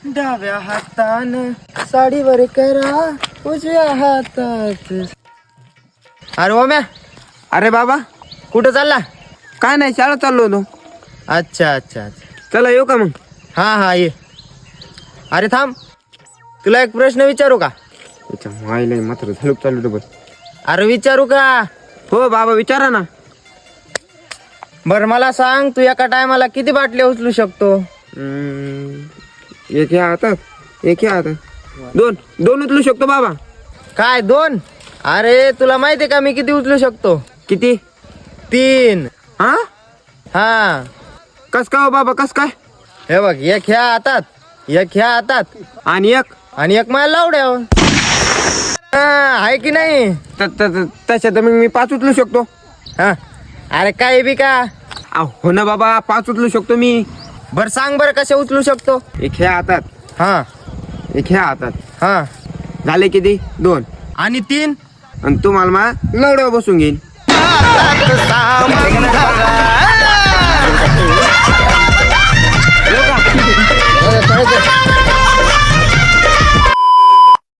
डाव्या हातान साडीवर करा उजव्या हातात. अरे ओम्या, अरे बाबा, कुठं चालला? काय नाही, शाळा चाललो होतो. अच्छा अच्छा अच्छा. चला येऊ का मग? हा ये. अरे थांब, तुला एक प्रश्न विचारू का? अच्छा, मायला मात्र झलक चालू होतं बस. अरे विचारू का? हो बाबा, विचारा ना. बर मला सांग, तू एका टायमाला किती बाटल्या उचलू शकतो? एक ह्या हातात, एक ह्या हातात. दोन दोन उचलू शकतो बाबा. काय 2? अरे तुला माहितीये का मी किती उचलू शकतो? किती? 3. हा, हा, कस काय हो बाबा, कस काय? हे बघ, एक ह्या हातात, एक ह्या हातात आणि एक आणि एक मला लावड्यावर. आहे की नाही? तशात मग मी 5 उचलू शकतो. हा, अरे काय बी का? हो ना बाबा, 5 उचलू शकतो मी. बर सांग बर कसे उचलू शकतो? एक ह्या हातात, हा एक ह्या हातात. हा. झाले किती? 2. आणि 3? आणि तुम्हाला मा लवड्यावर बसून घेईन.